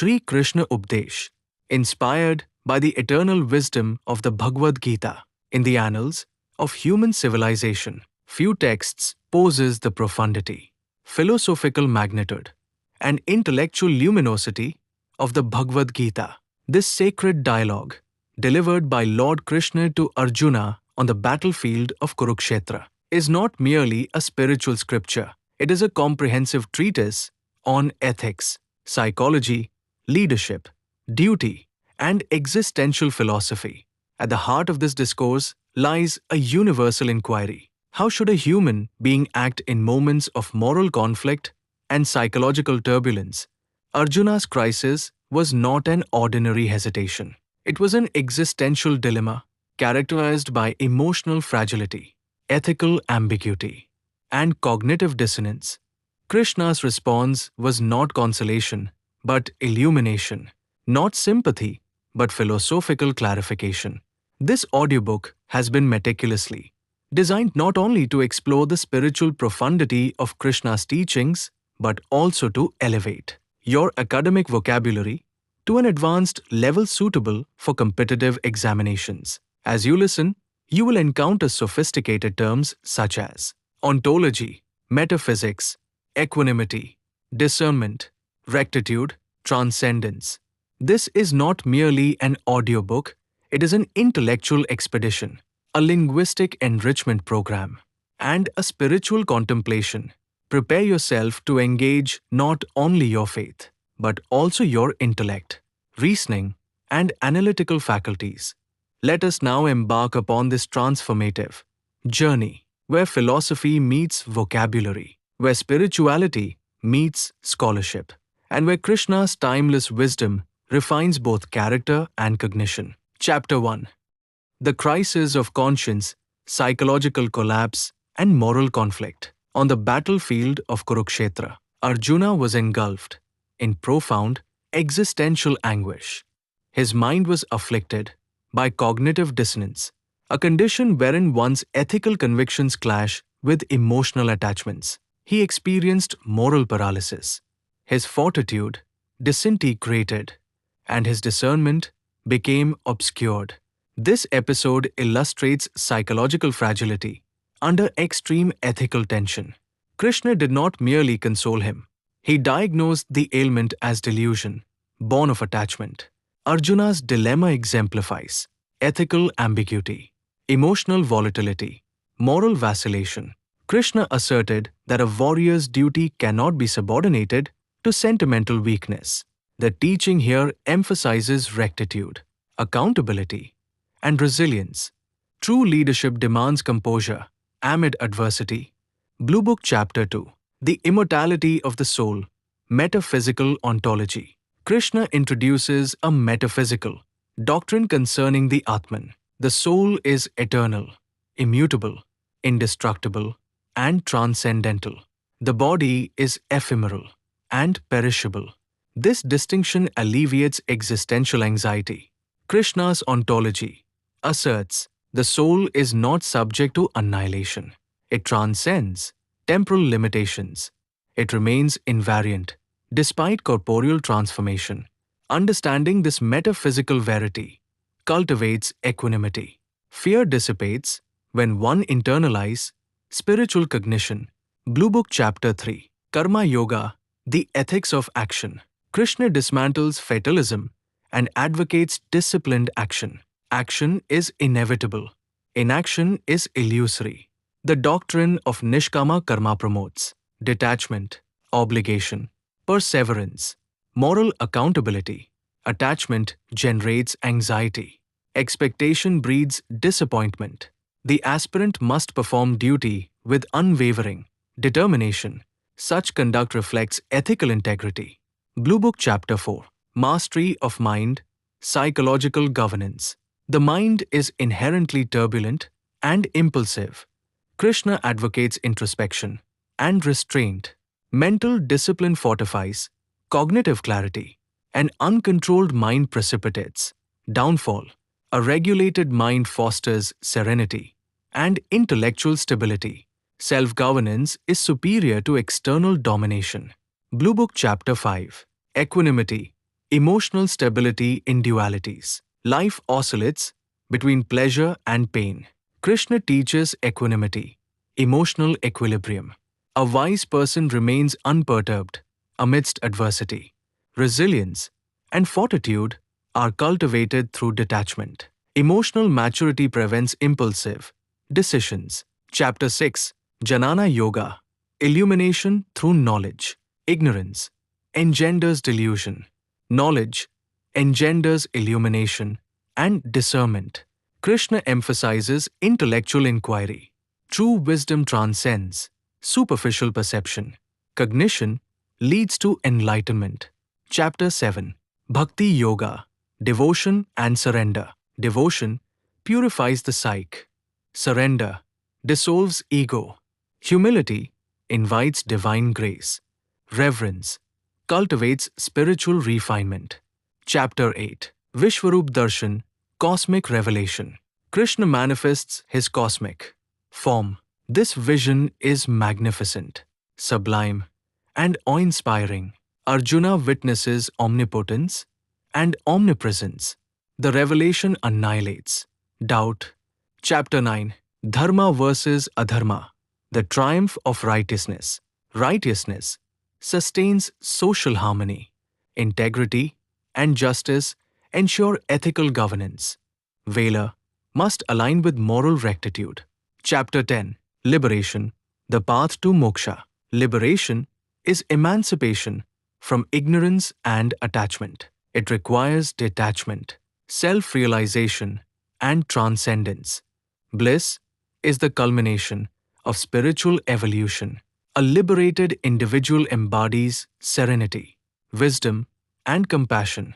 Shree Krishna Updesh, inspired by the eternal wisdom of the Bhagavad Gita. In the annals of human civilization, few texts possess the profundity, philosophical magnitude, and intellectual luminosity of the Bhagavad Gita. This sacred dialogue, delivered by Lord Krishna to Arjuna on the battlefield of Kurukshetra, is not merely a spiritual scripture. It is a comprehensive treatise on ethics, psychology, leadership, duty, and existential philosophy. At the heart of this discourse lies a universal inquiry. How should a human being act in moments of moral conflict and psychological turbulence? Arjuna's crisis was not an ordinary hesitation. It was an existential dilemma characterized by emotional fragility, ethical ambiguity, and cognitive dissonance. Krishna's response was not consolation, but illumination, not sympathy, but philosophical clarification. This audiobook has been meticulously designed not only to explore the spiritual profundity of Krishna's teachings, but also to elevate your academic vocabulary to an advanced level suitable for competitive examinations. As you listen, you will encounter sophisticated terms such as ontology, metaphysics, equanimity, discernment, rectitude, transcendence. This is not merely an audiobook, it is an intellectual expedition, a linguistic enrichment program, and a spiritual contemplation. Prepare yourself to engage not only your faith, but also your intellect, reasoning, and analytical faculties. Let us now embark upon this transformative journey where philosophy meets vocabulary, where spirituality meets scholarship, and where Krishna's timeless wisdom refines both character and cognition. Chapter 1. The Crisis of Conscience, Psychological Collapse, and Moral Conflict. On the battlefield of Kurukshetra, Arjuna was engulfed in profound existential anguish. His mind was afflicted by cognitive dissonance, a condition wherein one's ethical convictions clash with emotional attachments. He experienced moral paralysis. His fortitude disintegrated, and his discernment became obscured. This episode illustrates psychological fragility under extreme ethical tension. Krishna did not merely console him. He diagnosed the ailment as delusion, born of attachment. Arjuna's dilemma exemplifies ethical ambiguity, emotional volatility, moral vacillation. Krishna asserted that a warrior's duty cannot be subordinated to sentimental weakness. The teaching here emphasizes rectitude, accountability, and resilience. True leadership demands composure amid adversity. Blue Book Chapter 2. The Immortality of the Soul, Metaphysical Ontology. Krishna introduces a metaphysical doctrine concerning the Atman. The soul is eternal, immutable, indestructible, and transcendental. The body is ephemeral and perishable. This distinction alleviates existential anxiety. Krishna's ontology asserts the soul is not subject to annihilation. It transcends temporal limitations. It remains invariant despite corporeal transformation. Understanding this metaphysical verity cultivates equanimity. Fear dissipates when one internalizes spiritual cognition. Blue Book Chapter 3. Karma Yoga, the Ethics of Action. Krishna dismantles fatalism and advocates disciplined action. Action is inevitable. Inaction is illusory. The doctrine of Nishkama Karma promotes detachment, obligation, perseverance, moral accountability. Attachment generates anxiety. Expectation breeds disappointment. The aspirant must perform duty with unwavering determination. Such conduct reflects ethical integrity. Blue Book Chapter 4. Mastery of Mind, Psychological Governance. The mind is inherently turbulent and impulsive. Krishna advocates introspection and restraint. Mental discipline fortifies cognitive clarity. An uncontrolled mind precipitates downfall. A regulated mind fosters serenity and intellectual stability. Self-governance is superior to external domination. Blue Book Chapter 5. Equanimity, Emotional stability in dualities. Life oscillates between pleasure and pain. Krishna teaches equanimity, emotional equilibrium. A wise person remains unperturbed amidst adversity. Resilience and fortitude are cultivated through detachment. Emotional maturity prevents impulsive decisions. Chapter 6, Jnana Yoga. Illumination through knowledge. Ignorance engenders delusion. Knowledge engenders illumination and discernment. Krishna emphasizes intellectual inquiry. True wisdom transcends superficial perception. Cognition leads to enlightenment. Chapter 7, Bhakti Yoga. Devotion and surrender. Devotion purifies the psyche. Surrender dissolves ego. Humility invites divine grace. Reverence cultivates spiritual refinement. Chapter 8, Vishwarup Darshan, Cosmic Revelation. Krishna manifests his cosmic form. This vision is magnificent, sublime, and awe-inspiring. Arjuna witnesses omnipotence and omnipresence. The revelation annihilates doubt. Chapter 9, Dharma versus Adharma. The triumph of righteousness. Righteousness sustains social harmony. Integrity and justice ensure ethical governance. Valor must align with moral rectitude. Chapter 10, Liberation, the path to moksha. Liberation is emancipation from ignorance and attachment. It requires detachment, self-realization, and transcendence. Bliss is the culmination of spiritual evolution. A liberated individual embodies serenity, wisdom, and compassion.